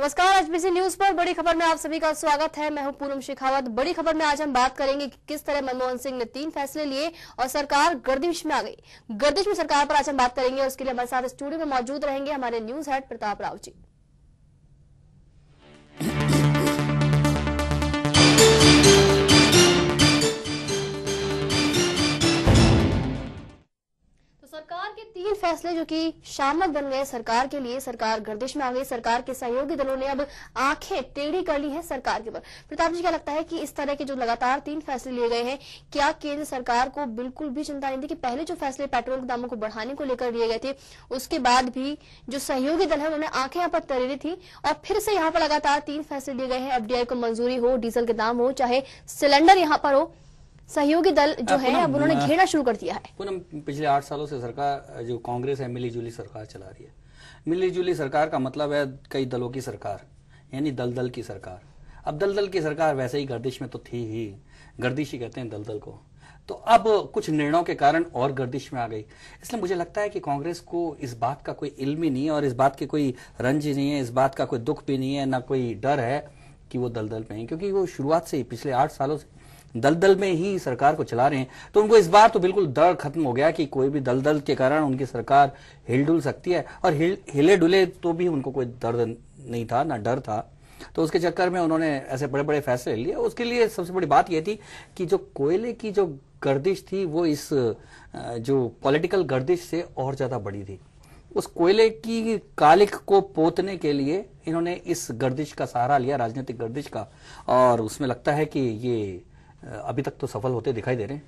नमस्कार, HBC news पर बड़ी खबर में आप सभी का स्वागत है। मैं हूं पूनम शेखावत। बड़ी खबर में आज हम बात करेंगे कि किस तरह मनमोहन सिंह ने 3 फैसले लिए और सरकार गर्दिश में आ गई। गर्दिश में सरकार पर आज हम बात करेंगे और उसके लिए हमारे साथ स्टूडियो में मौजूद रहेंगे हमारे न्यूज हेड प्रताप राव जी। सरकार के 3 फैसले जो कि शामक बन गए सरकार के लिए, सरकार गर्दिश में आ गई। सरकार के सहयोगी दलों ने अब आंखें टेढ़ी कर ली हैं सरकार के ऊपर। प्रताप जी, क्या लगता है कि इस तरह के जो लगातार 3 फैसले लिए गए हैं, क्या केंद्र सरकार को बिल्कुल भी चिंता नहीं थी कि पहले जो फैसले पेट्रोल के दामों को बढ़ाने को लेकर लिए गए थे, उसके बाद भी जो सहयोगी दल है उन्होंने आंखें यहाँ पर तरेरी थी और फिर से यहाँ पर लगातार 3 फैसले लिए गए हैं। एफडीआई को मंजूरी हो, डीजल के दाम हो, चाहे सिलेंडर यहाँ पर हो, सहयोगी दल जो है अब उन्होंने घेरना शुरू कर दिया है। पूनम, पिछले 8 सालों से सरकार जो कांग्रेस है मिलीजुली सरकार चला रही है। मिलीजुली सरकार का मतलब है कई दलों की सरकार, यानी दलदल की सरकार। अब दलदल की सरकार वैसे ही गर्दिश में तो थी ही, गर्दिश ही कहते हैं दलदल को। तो अब कुछ निर्णयों के कारण और गर्दिश में आ गई। इसलिए मुझे लगता है कि कांग्रेस को इस बात का कोई इल्म ही नहीं है और इस बात की कोई रंज नहीं है, इस बात का कोई दुख भी नहीं है, ना कोई डर है कि वो दलदल में है, क्योंकि वो शुरुआत से ही पिछले 8 सालों से दलदल में ही सरकार को चला रहे हैं। तो उनको इस बार तो बिल्कुल डर खत्म हो गया कि कोई भी दलदल के कारण उनकी सरकार हिलडुल सकती है। और हिले डुले तो भी उनको कोई दर्द नहीं था, ना डर था। तो उसके चक्कर में उन्होंने ऐसे बड़े बड़े फैसले लिए। उसके लिए सबसे बड़ी बात यह थी कि जो कोयले की जो गर्दिश थी वो इस जो पॉलिटिकल गर्दिश से और ज्यादा बड़ी थी। उस कोयले की कालिख को पोतने के लिए इन्होंने इस गर्दिश का सहारा लिया, राजनीतिक गर्दिश का, और उसमें लगता है कि ये अभी तक तो सफल होते दिखाई दे रहे हैं।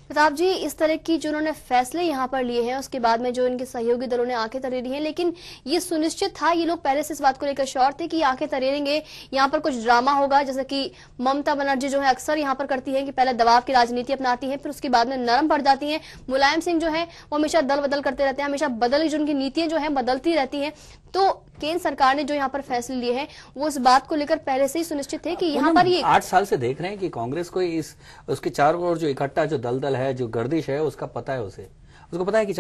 प्रताप जी, इस तरह की जो उन्होंने फैसले यहाँ पर लिए हैं, उसके बाद में जो इनके सहयोगी दलों ने आंखें तरेरी हैं, लेकिन ये सुनिश्चित था, ये लोग पहले से इस बात को लेकर श्योर थे कि आंखें तरेरेंगे, यहाँ पर कुछ ड्रामा होगा, जैसे कि ममता बनर्जी जो है अक्सर यहाँ पर करती है कि पहले दबाव की राजनीति अपनाती है, फिर उसके बाद में नरम पड़ जाती है। मुलायम सिंह जो है वो हमेशा दल बदल करते रहते हैं, हमेशा बदल जो उनकी नीतियां जो है बदलती रहती है। तो केंद्र सरकार ने जो यहाँ पर फैसले लिए हैं वो इस बात को लेकर पहले से ही सुनिश्चित थे कि यहाँ पर ये 8 साल से देख रहे हैं कि कांग्रेस को उसके चारों ओर जो इकट्ठा जो दलदल है, जो गर्दिश है, उसका पता है। उसको पता है कि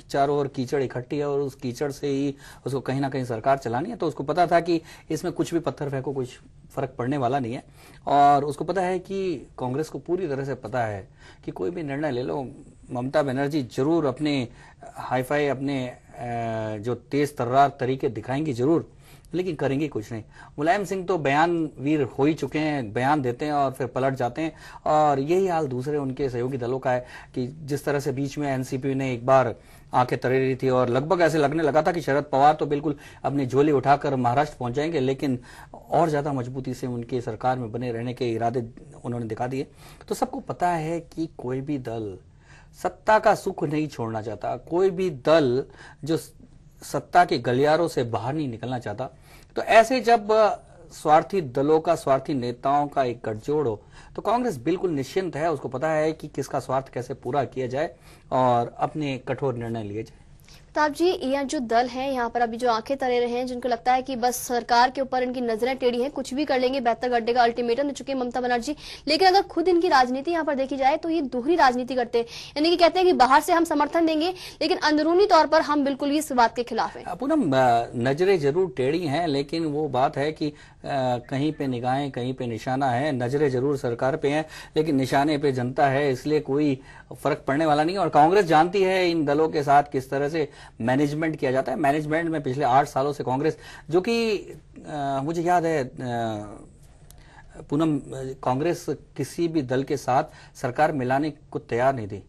चारों ओर कीचड़ इकट्ठी है और उस कीचड़ से ही उसको कहीं ना कहीं सरकार चलानी है। तो उसको पता था कि इसमें कुछ भी पत्थर फेंको कुछ फर्क पड़ने वाला नहीं है। और उसको पता है कि कांग्रेस को पूरी तरह से पता है कि कोई भी निर्णय ले लो, ममता बनर्जी जरूर अपने हाईफाई, अपने जो तेज तर्रार तरीके दिखाएंगी जरूर, लेकिन करेंगी कुछ नहीं। मुलायम सिंह तो बयान वीर हो ही चुके हैं, बयान देते हैं और फिर पलट जाते हैं। और यही हाल दूसरे उनके सहयोगी दलों का है कि जिस तरह से बीच में एनसीपी ने एक बार आंखें तरेरी थी और लगभग ऐसे लगने लगा था कि शरद पवार तो बिल्कुल अपनी झोली उठाकर महाराष्ट्र पहुंच जाएंगे, लेकिन और ज्यादा मजबूती से उनकी सरकार में बने रहने के इरादे उन्होंने दिखा दिए। तो सबको पता है कि कोई भी दल सत्ता का सुख नहीं छोड़ना चाहता, कोई भी दल जो सत्ता के गलियारों से बाहर नहीं निकलना चाहता। तो ऐसे जब स्वार्थी दलों का, स्वार्थी नेताओं का एक गठजोड़ हो, तो कांग्रेस बिल्कुल निश्चिंत है। उसको पता है कि किसका स्वार्थ कैसे पूरा किया जाए और अपने कठोर निर्णय लिए जाए। प्रताप जी, यहाँ जो दल है यहाँ पर अभी जो आंखें तरे रहे हैं, जिनको लगता है कि बस सरकार के ऊपर इनकी नजरें टेढ़ी हैं, कुछ भी कर लेंगे, 72 घंटे का अल्टीमेटम दे चुके हैं ममता बनर्जी। लेकिन अगर खुद इनकी राजनीति यहाँ पर देखी जाए तो ये दोहरी राजनीति करते हैं, यानी कि कहते हैं कि बाहर से हम समर्थन देंगे लेकिन अंदरूनी तौर पर हम बिल्कुल ही इस बात के खिलाफ है। पूनम, नजरें जरूर टेढ़ी हैं, लेकिन वो बात है कि कहीं पे निगाहें कहीं पे निशाना है। नजरें जरूर सरकार पे हैं लेकिन निशाने पे जनता है, इसलिए कोई फर्क पड़ने वाला नहीं। और कांग्रेस जानती है इन दलों के साथ किस तरह से मैनेजमेंट किया जाता है। मैनेजमेंट में पिछले 8 सालों से कांग्रेस, जो कि मुझे याद है पूनम, कांग्रेस किसी भी दल के साथ सरकार मिलाने को तैयार नहीं थी।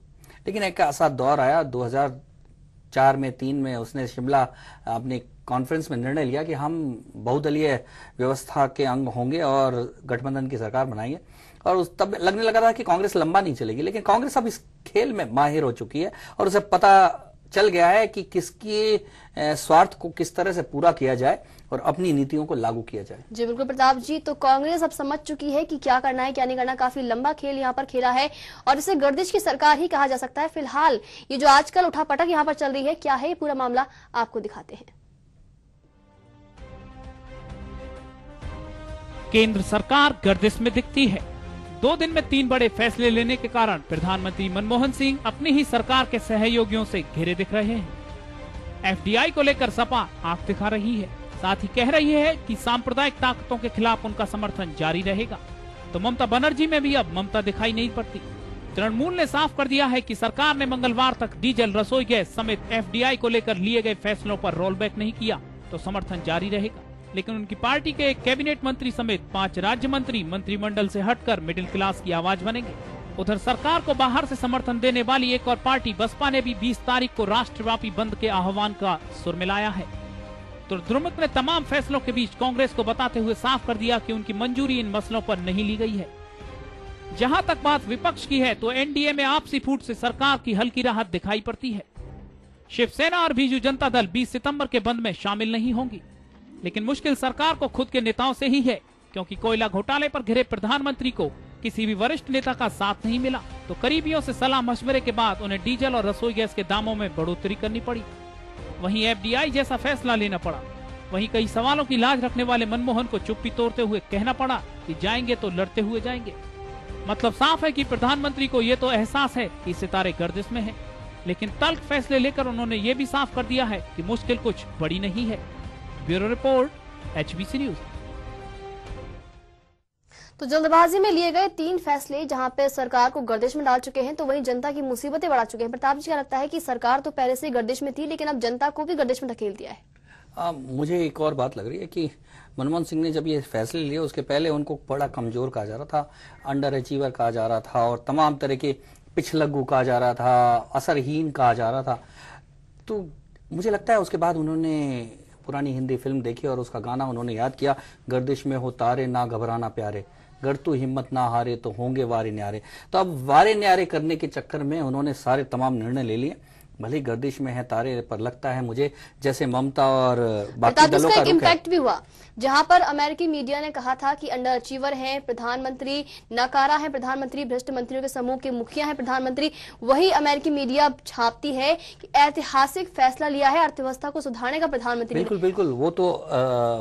लेकिन एक ऐसा दौर आया 2004 में, 3 में, उसने शिमला अपनी कॉन्फ्रेंस में निर्णय लिया कि हम बहुदलीय व्यवस्था के अंग होंगे और गठबंधन की सरकार बनाएंगे। और तब लगने लगा था कि कांग्रेस लंबा नहीं चलेगी, लेकिन कांग्रेस अब इस खेल में माहिर हो चुकी है और उसे पता चल गया है कि किसके स्वार्थ को किस तरह से पूरा किया जाए और अपनी नीतियों को लागू किया जाए। जी बिल्कुल प्रताप जी, तो कांग्रेस अब समझ चुकी है कि क्या करना है क्या नहीं करना। काफी लंबा खेल यहाँ पर खेला है और इसे गर्दिश की सरकार ही कहा जा सकता है। फिलहाल ये जो आजकल उठापटक यहाँ पर चल रही है, क्या है ये पूरा मामला, आपको दिखाते हैं। केंद्र सरकार गर्दिश में दिखती है। 2 दिन में 3 बड़े फैसले लेने के कारण प्रधानमंत्री मनमोहन सिंह अपनी ही सरकार के सहयोगियों से घिरे दिख रहे हैं। एफडीआई को लेकर सपा आंख दिखा रही है। साथ ही कह रही है कि सांप्रदायिक ताकतों के खिलाफ उनका समर्थन जारी रहेगा। तो ममता बनर्जी में भी अब ममता दिखाई नहीं पड़ती। तृणमूल ने साफ कर दिया है कि सरकार ने मंगलवार तक डीजल, रसोई गैस समेत एफडीआई को लेकर लिए गए फैसलों पर रोल बैक नहीं किया तो समर्थन जारी रहेगा। लेकिन उनकी पार्टी के एक कैबिनेट मंत्री समेत 5 राज्य मंत्री मंत्रिमंडल से हटकर मिडिल क्लास की आवाज बनेंगे। उधर सरकार को बाहर से समर्थन देने वाली एक और पार्टी बसपा ने भी 20 तारीख को राष्ट्रव्यापी बंद के आह्वान का सुर मिलाया है। तो द्रुमक ने तमाम फैसलों के बीच कांग्रेस को बताते हुए साफ कर दिया कि उनकी मंजूरी इन मसलों पर नहीं ली गई है। जहां तक बात विपक्ष की है तो एनडीए में आपसी फूट से सरकार की हल्की राहत दिखाई पड़ती है। शिवसेना और बीजू जनता दल 20 सितंबर के बंद में शामिल नहीं होंगी, लेकिन मुश्किल सरकार को खुद के नेताओं से ही है, क्योंकि कोयला घोटाले पर घिरे प्रधानमंत्री को किसी भी वरिष्ठ नेता का साथ नहीं मिला। तो करीबियों से सलाह मशवरे के बाद उन्हें डीजल और रसोई गैस के दामों में बढ़ोतरी करनी पड़ी। वहीं एफडीआई जैसा फैसला लेना पड़ा। वहीं कई सवालों की लाज रखने वाले मनमोहन को चुप्पी तोड़ते हुए कहना पड़ा कि जाएंगे तो लड़ते हुए जाएंगे। मतलब साफ है कि प्रधानमंत्री को ये तो एहसास है कि सितारे गर्दिश में हैं, लेकिन तल्ख फैसले लेकर उन्होंने ये भी साफ कर दिया है कि मुश्किल कुछ बड़ी नहीं है। Bureau report, HBC news. तो जल्दबाजी में लिए गए 3 फैसले जहां पे सरकार को गर्दिश में डाल चुके हैं, तो वहीं जनता की मुसीबतें बढ़ा चुके हैं। प्रताप जी, क्या लगता है कि सरकार तो पहले से गर्दिश में थी, लेकिन अब जनता को भी गर्दिश में धकेल दिया है? मुझे एक और बात लग रही है कि मनमोहन सिंह ने जब ये फैसले लिए उसके पहले उनको बड़ा कमजोर कहा जा रहा था, अंडर अचीवर कहा जा रहा था और तमाम तरह के पिछलग्गू कहा जा रहा था, असरहीन कहा जा रहा था। तो मुझे लगता है उसके बाद उन्होंने पुरानी हिंदी फिल्म देखी और उसका गाना उन्होंने याद किया, गर्दिश में हो तारे ना घबराना प्यारे, गर तू हिम्मत ना हारे तो होंगे वारे न्यारे। तो अब वारे न्यारे करने के चक्कर में उन्होंने सारे तमाम निर्णय ले लिए। भले गर्दिश में है तारे, पर लगता है मुझे जैसे ममता और बाकी दलों का इम्पैक्ट भी हुआ, जहां पर अमेरिकी मीडिया ने कहा था कि अंडर अचीवर हैं प्रधानमंत्री, नकारा है प्रधानमंत्री, भ्रष्ट मंत्रियों के समूह के मुखिया है प्रधानमंत्री। वही अमेरिकी मीडिया छापती है कि ऐतिहासिक फैसला लिया है अर्थव्यवस्था को सुधारने का प्रधानमंत्री। बिल्कुल बिल्कुल, वो तो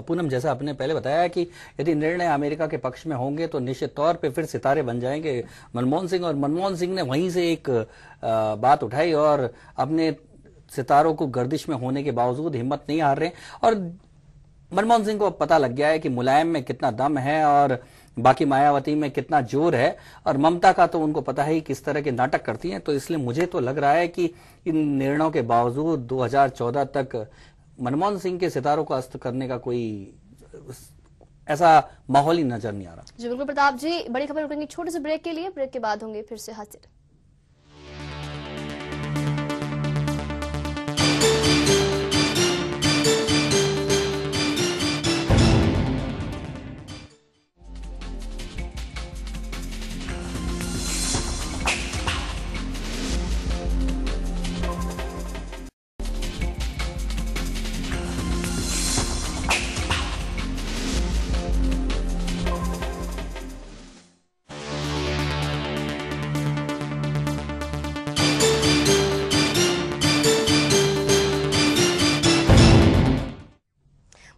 पूनम जैसा आपने पहले बताया कि यदि निर्णय अमेरिका के पक्ष में होंगे तो निश्चित तौर पर फिर सितारे बन जाएंगे मनमोहन सिंह। और मनमोहन सिंह ने वहीं से एक बात उठाई और अपने सितारों को गर्दिश में होने के बावजूद हिम्मत नहीं हार रहे। और मनमोहन सिंह को पता लग गया है कि मुलायम में कितना दम है और बाकी मायावती में कितना जोर है, और ममता का तो उनको पता है किस तरह के नाटक करती हैं। तो इसलिए मुझे तो लग रहा है कि इन निर्णयों के बावजूद 2014 तक मनमोहन सिंह के सितारों को अस्त करने का कोई ऐसा माहौल ही नजर नहीं आ रहा। जी बिल्कुल प्रताप जी, बड़ी खबर रुकेंगे छोटे से ब्रेक के लिए, ब्रेक के बाद होंगे फिर से हाजिर।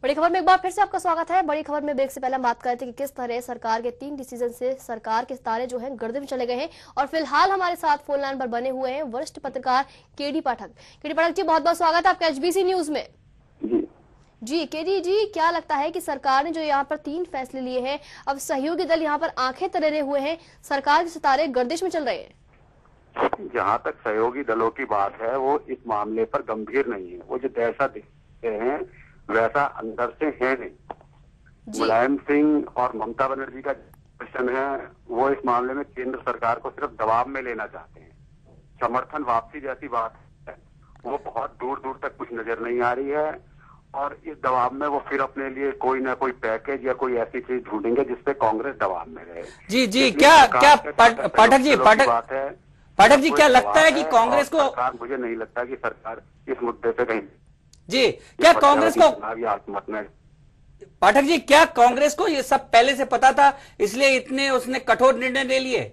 बड़ी खबर में एक बार फिर से आपका स्वागत है। बड़ी खबर में ब्रेक से पहले हम बात कर रहे थे कि किस तरह सरकार के 3 डिसीजन से सरकार के सितारे जो हैं गर्दिश में चले गए हैं। और फिलहाल हमारे साथ फोन लाइन पर बने हुए हैं वरिष्ठ पत्रकार केडी पाठक। केडी पाठक जी, बहुत बहुत स्वागत है आपका HBC न्यूज में। जी केडी जी, क्या लगता है कि सरकार ने जो यहाँ पर 3 फैसले लिए हैं, अब सहयोगी दल यहाँ पर आंखें तरेरे हुए हैं, सरकार के सितारे गर्दिश में चल रहे हैं? जहाँ तक सहयोगी दलों की बात है वो इस मामले पर गंभीर नहीं है। वो जो जैसा दिखते हैं वैसा अंदर से है नहीं। मुलायम सिंह और ममता बनर्जी का क्वेश्चन है वो इस मामले में केंद्र सरकार को सिर्फ दबाव में लेना चाहते हैं। समर्थन वापसी जैसी बात है वो बहुत दूर दूर तक कुछ नजर नहीं आ रही है, और इस दबाव में वो फिर अपने लिए कोई ना कोई पैकेज या कोई ऐसी चीज ढूंढेंगे जिससे कांग्रेस दबाव में रहे। जी जी, क्या पाठक जी क्या लगता है कि कांग्रेस को, मुझे नहीं लगता कि सरकार इस मुद्दे पे कहीं जी क्या कांग्रेस को, पाठक जी क्या कांग्रेस को ये सब पहले से पता था इसलिए इतने उसने कठोर निर्णय ले लिए?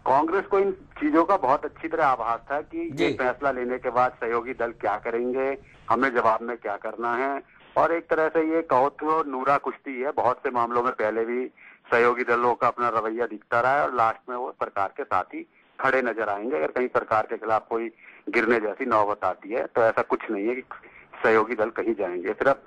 कांग्रेस को इन चीजों का बहुत अच्छी तरह आभास था कि ये फैसला लेने के बाद सहयोगी दल क्या करेंगे, हमें जवाब में क्या करना है। और एक तरह से ये कहो तो नूरा कुश्ती है, बहुत से मामलों में पहले भी सहयोगी दलों का अपना रवैया दिखता रहा है और लास्ट में वो सरकार के साथ ही खड़े नजर आएंगे। अगर कहीं सरकार के खिलाफ कोई गिरने जैसी नौबत आती है तो ऐसा कुछ नहीं है कि सहयोगी दल कहीं जाएंगे। सिर्फ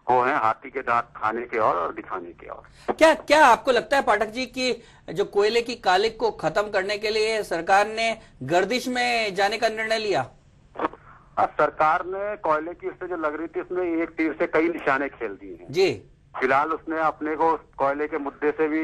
वो है हाथी के दांत खाने के और दिखाने के और। क्या क्या आपको लगता है पाठक जी कि जो कोयले की कालिक को खत्म करने के लिए सरकार ने गर्दिश में जाने का निर्णय लिया? सरकार ने कोयले की उससे जो लग रही थी उसमें एक तीर से कई निशाने खेल दिए हैं जी। फिलहाल उसने अपने को कोयले के मुद्दे से भी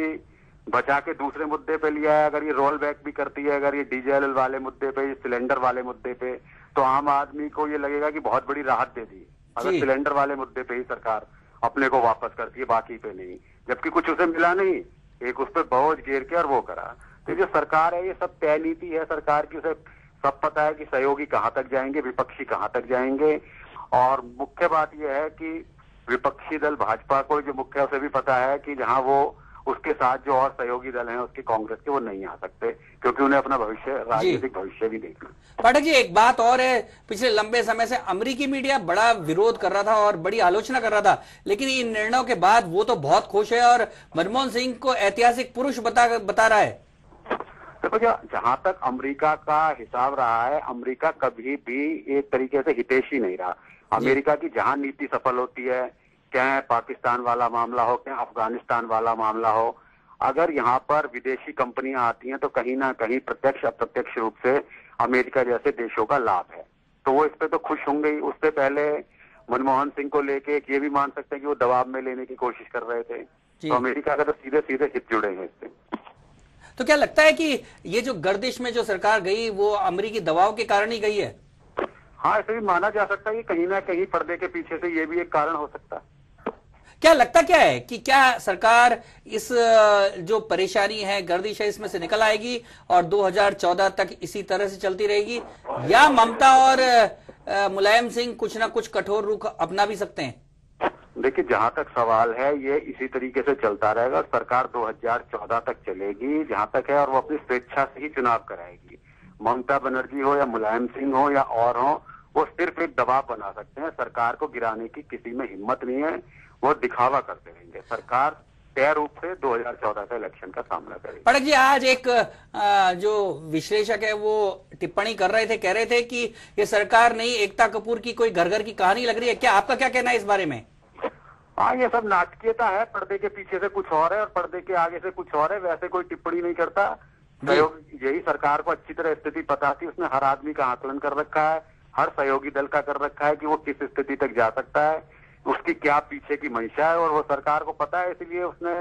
बचा के दूसरे मुद्दे पे लिया है। अगर ये रोल बैक भी करती है, अगर ये डीजल वाले मुद्दे पे, सिलेंडर वाले मुद्दे पे, तो आम आदमी को ये लगेगा कि बहुत बड़ी राहत दे दी अगर सिलेंडर वाले मुद्दे पे ही सरकार अपने को वापस करती है, बाकी पे नहीं। जबकि कुछ उसे मिला नहीं, एक उस पर बोझ घेर के और वो करा। तो जो सरकार है ये सब तय नीति है सरकार की, उसे सब पता है कि सहयोगी कहाँ तक जाएंगे, विपक्षी कहाँ तक जाएंगे। और मुख्य बात यह है कि विपक्षी दल भाजपा को जो मुख्य उसे भी पता है कि जहां वो उसके साथ जो और सहयोगी दल हैं उसके कांग्रेस के, वो नहीं आ सकते क्योंकि उन्हें अपना भविष्य, राजनीतिक भविष्य भी देखना। पाठक जी एक बात और है, पिछले लंबे समय से अमेरिकी मीडिया बड़ा विरोध कर रहा था और बड़ी आलोचना कर रहा था, लेकिन इन निर्णयों के बाद वो तो बहुत खुश है और मनमोहन सिंह को ऐतिहासिक पुरुष बता रहा है। देखो जहां तक अमेरिका का हिसाब रहा है, अमेरिका कभी भी एक तरीके से हितैषी नहीं रहा। अमेरिका की जहां नीति सफल होती है, क्या पाकिस्तान वाला मामला हो, क्या अफगानिस्तान वाला मामला हो, अगर यहाँ पर विदेशी कंपनियां आती हैं तो कहीं ना कहीं प्रत्यक्ष अप्रत्यक्ष रूप से अमेरिका जैसे देशों का लाभ है, तो वो इस पे तो खुश होंगे ही। उससे पहले मनमोहन सिंह को लेके ये भी मान सकते हैं कि वो दबाव में लेने की कोशिश कर रहे थे, तो अमेरिका का तो सीधे सीधे हित जुड़े हैं इससे। तो क्या लगता है कि ये जो गर्दिश में जो सरकार गई वो अमेरिकी दबाव के कारण ही गई है? हाँ, ऐसे भी माना जा सकता है कि कहीं ना कहीं पर्दे के पीछे से ये भी एक कारण हो सकता है। क्या लगता क्या है कि क्या सरकार इस जो परेशानी है, गर्दिश है, इसमें से निकल आएगी और 2014 तक इसी तरह से चलती रहेगी, या ममता और मुलायम सिंह कुछ ना कुछ कठोर रुख अपना भी सकते हैं? देखिए, जहां तक सवाल है ये इसी तरीके से चलता रहेगा। सरकार 2014 तक चलेगी जहां तक है, और वो अपनी स्वेच्छा से ही चुनाव कराएगी। ममता बनर्जी हो या मुलायम सिंह हो या और हो, वो सिर्फ एक दबाव बना सकते हैं। सरकार को गिराने की किसी में हिम्मत नहीं है, वो दिखावा करते रहेंगे। सरकार तय रूप से 2014 का इलेक्शन का सामना करेगी। पटक जी, आज एक जो विश्लेषक है वो टिप्पणी कर रहे थे, कह रहे थे कि ये सरकार नहीं, एकता कपूर की कोई घर घर की कहानी लग रही है। क्या आपका क्या कहना है इस बारे में? हाँ, ये सब नाटकीयता है, पर्दे के पीछे से कुछ और है और पर्दे के आगे से कुछ और है। वैसे कोई टिप्पणी नहीं करता। यही सरकार को अच्छी तरह स्थिति पता थी, उसने हर आदमी का आकलन कर रखा है, हर सहयोगी दल का कर रखा है कि वो किस स्थिति तक जा सकता है, उसकी क्या पीछे की मंशा है, और वो सरकार को पता है, इसलिए उसने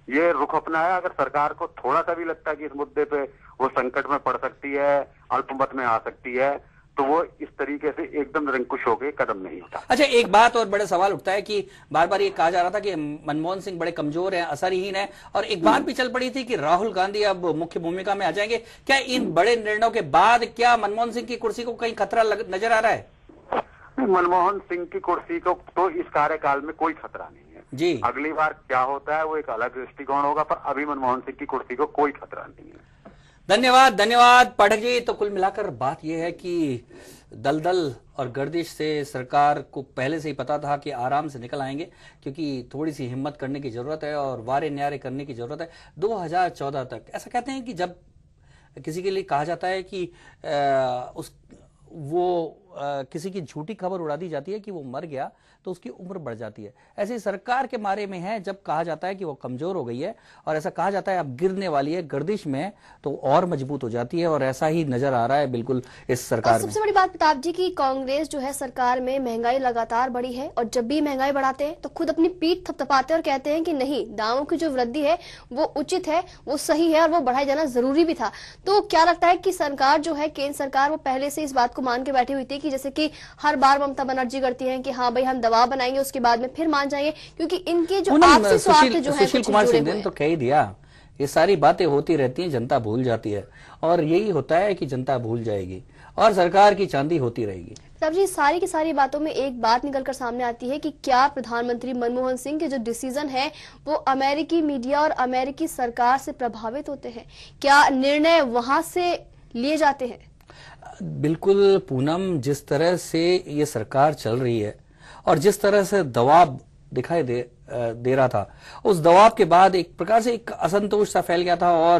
ये रुख अपनाया। अगर सरकार को थोड़ा सा भी लगता है कि इस मुद्दे पे वो संकट में पड़ सकती है, अल्पमत में आ सकती है, तो वो इस तरीके से एकदम निरंकुश होकर कदम नहीं उठा। अच्छा, एक बात और बड़ा सवाल उठता है कि बार बार ये कहा जा रहा था कि मनमोहन सिंह बड़े कमजोर हैं, असरहीन है, और एक बात भी चल पड़ी थी कि राहुल गांधी अब मुख्य भूमिका में आ जाएंगे। क्या इन बड़े निर्णयों के बाद क्या मनमोहन सिंह की कुर्सी को कहीं खतरा नजर आ रहा है? मनमोहन सिंह की कुर्सी को तो इस कार्यकाल में कोई खतरा नहीं है जी। अगली बार क्या होता है वो एक अलग दृष्टिकोण होगा, पर अभी मनमोहन सिंह की कुर्सी को कोई खतरा नहीं है। धन्यवाद पाठक जी। तो कुल मिलाकर बात यह है कि दलदल और गर्दिश से सरकार को पहले से ही पता था कि आराम से निकल आएंगे, क्योंकि थोड़ी सी हिम्मत करने की जरूरत है और वारे न्यारे करने की जरूरत है। 2014 तक ऐसा कहते हैं कि जब किसी के लिए कहा जाता है कि किसी की झूठी खबर उड़ा दी जाती है कि वो मर गया तो उसकी उम्र बढ़ जाती है। ऐसे सरकार के मारे में है, जब कहा जाता है कि वो कमजोर हो गई है और ऐसा कहा जाता है अब गिरने वाली है गर्दिश में, तो और मजबूत हो जाती है, और ऐसा ही नजर आ रहा है बिल्कुल इस सरकार में। सबसे बड़ी बात प्रताप जी की कांग्रेस जो है सरकार में महंगाई लगातार बढ़ी है, और जब भी महंगाई बढ़ाते हैं तो खुद अपनी पीठ थपथपाते हैं और कहते हैं कि नहीं, दामों की जो वृद्धि है वो उचित है, वो सही है और वो बढ़ाया जाना जरूरी भी था। तो क्या लगता है कि सरकार जो है, केंद्र सरकार, वो पहले से इस बात को मान के बैठी हुई थी कि जैसे कि हर बार ममता बनर्जी करती हैं कि हाँ भाई हम दबाव बनाएंगे, उसके बाद में फिर मान जाएंगे, क्योंकि इनके जो आपसी स्वार्थ जो है सुशील कुमार सिंह ने तो कह ही दिया, ये सारी बातें होती रहती हैं, जनता भूल जाती है, और यही होता है कि जनता भूल जाएगी और सरकार की चांदी होती रहेगी। तब जी सारी की सारी बातों में एक बात निकलकर सामने आती है कि क्या प्रधानमंत्री मनमोहन सिंह के जो डिसीजन है वो अमेरिकी मीडिया और अमेरिकी सरकार से प्रभावित होते हैं? क्या निर्णय वहां से लिए जाते हैं? बिल्कुल पूनम, जिस तरह से ये सरकार चल रही है और जिस तरह से दबाव दिखाई दे रहा था, उस दबाव के बाद एक प्रकार से एक असंतोष सा फैल गया था और